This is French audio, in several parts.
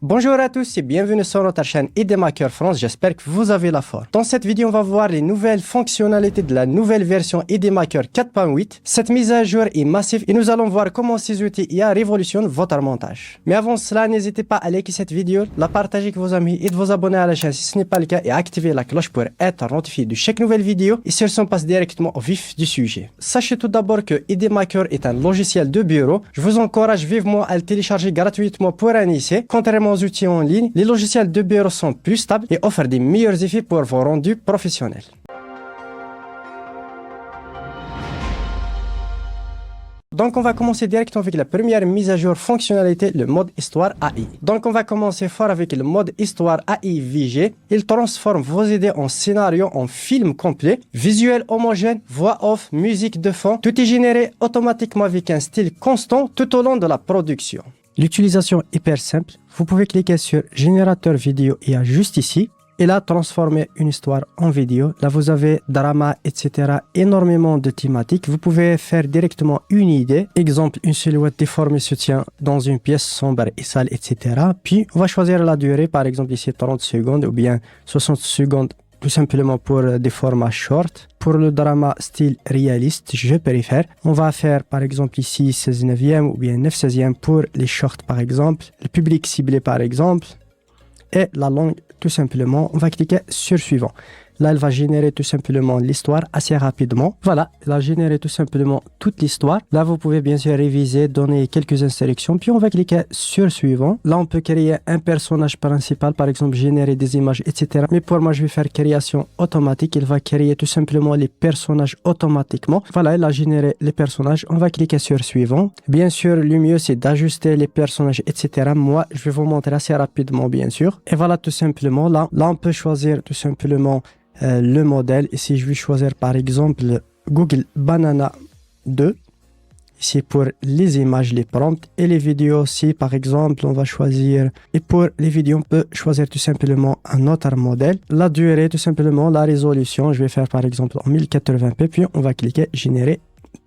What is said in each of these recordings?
Bonjour à tous et bienvenue sur notre chaîne IDMaker France, j'espère que vous avez la forme. Dans cette vidéo, on va voir les nouvelles fonctionnalités de la nouvelle version IDMaker 4.8. Cette mise à jour est massive et nous allons voir comment ces outils IA révolutionnent votre montage. Mais avant cela, n'hésitez pas à liker cette vidéo, la partager avec vos amis et de vous abonner à la chaîne si ce n'est pas le cas et activer la cloche pour être notifié de chaque nouvelle vidéo. Et sur ce, on passe directement au vif du sujet. Sachez tout d'abord que IDMaker est un logiciel de bureau. Je vous encourage vivement à le télécharger gratuitement pour un essai. Contrairement aux outils en ligne, les logiciels de bureau sont plus stables et offrent des meilleurs effets pour vos rendus professionnels. Donc on va commencer directement avec la première mise à jour fonctionnalité, le mode Histoire AI. Donc on va commencer fort avec le mode Histoire AI VG. Il transforme vos idées en scénario, en film complet, visuel homogène, voix off, musique de fond. Tout est généré automatiquement avec un style constant tout au long de la production. L'utilisation est hyper simple. Vous pouvez cliquer sur générateur vidéo IA juste ici. Et là, transformer une histoire en vidéo. Là, vous avez drama, etc. Énormément de thématiques. Vous pouvez faire directement une idée. Exemple, une silhouette déformée se tient dans une pièce sombre et sale, etc. Puis, on va choisir la durée. Par exemple, ici, 30 secondes ou bien 60 secondes. Tout simplement pour des formats short. Pour le drama style réaliste, je préfère. On va faire par exemple ici 16 neuvième ou bien 9 16e pour les shorts par exemple. Le public ciblé par exemple. Et la langue tout simplement. On va cliquer sur suivant. Là, elle va générer tout simplement l'histoire assez rapidement. Voilà, elle a généré tout simplement toute l'histoire. Là, vous pouvez bien sûr réviser, donner quelques instructions. Puis, on va cliquer sur suivant. Là, on peut créer un personnage principal, par exemple, générer des images, etc. Mais pour moi, je vais faire création automatique. Elle va créer tout simplement les personnages automatiquement. Voilà, elle a généré les personnages. On va cliquer sur suivant. Bien sûr, le mieux, c'est d'ajuster les personnages, etc. Moi, je vais vous montrer assez rapidement, bien sûr. Et voilà, tout simplement, là on peut choisir tout simplement le modèle. Ici, je vais choisir par exemple Google Banana 2. Ici, pour les images, les prompts et les vidéos aussi, par exemple, on va choisir. Et pour les vidéos, on peut choisir tout simplement un autre modèle. La durée, tout simplement, la résolution, je vais faire par exemple en 1080p, puis on va cliquer générer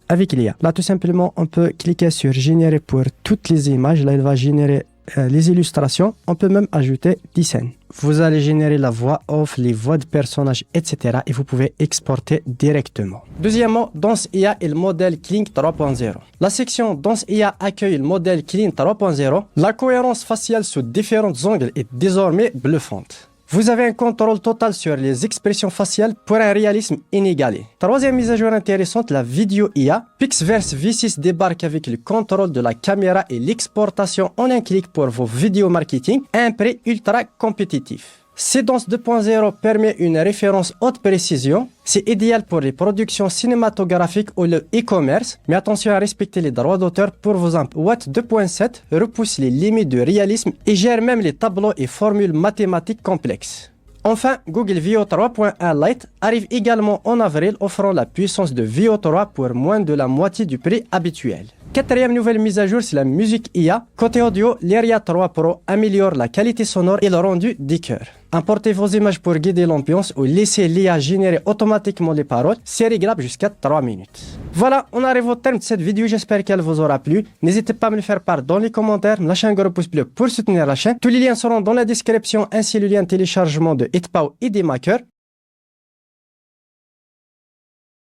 avec l'IA. Là, tout simplement, on peut cliquer sur générer pour toutes les images. Là, il va générer les illustrations. On peut même ajouter des scènes. Vous allez générer la voix off, les voix de personnages, etc. Et vous pouvez exporter directement. Deuxièmement, Danse IA et le modèle Kling 3.0. La section Danse IA accueille le modèle Kling 3.0. La cohérence faciale sous différents angles est désormais bluffante. Vous avez un contrôle total sur les expressions faciales pour un réalisme inégalé. Troisième mise à jour intéressante, la vidéo IA. Pixverse V6 débarque avec le contrôle de la caméra et l'exportation en un clic pour vos vidéos marketing à un prix ultra compétitif. Seedance 2.0 permet une référence haute précision. C'est idéal pour les productions cinématographiques ou le e-commerce. Mais attention à respecter les droits d'auteur pour vos imps. Watt 2.7 repousse les limites de réalisme et gère même les tableaux et formules mathématiques complexes. Enfin, Google Veo 3.1 Lite arrive également en avril, offrant la puissance de Veo 3 pour moins de la moitié du prix habituel. Quatrième nouvelle mise à jour, c'est la musique IA. Côté audio, l'Aria 3 Pro améliore la qualité sonore et le rendu des chœurs. Importez vos images pour guider l'ambiance ou laissez l'IA générer automatiquement les paroles. C'est réglable jusqu'à 3 minutes. Voilà, on arrive au terme de cette vidéo. J'espère qu'elle vous aura plu. N'hésitez pas à me le faire part dans les commentaires. Lâchez un gros pouce bleu pour soutenir la chaîne. Tous les liens seront dans la description, ainsi le lien de téléchargement de Hitpao et IDMaker.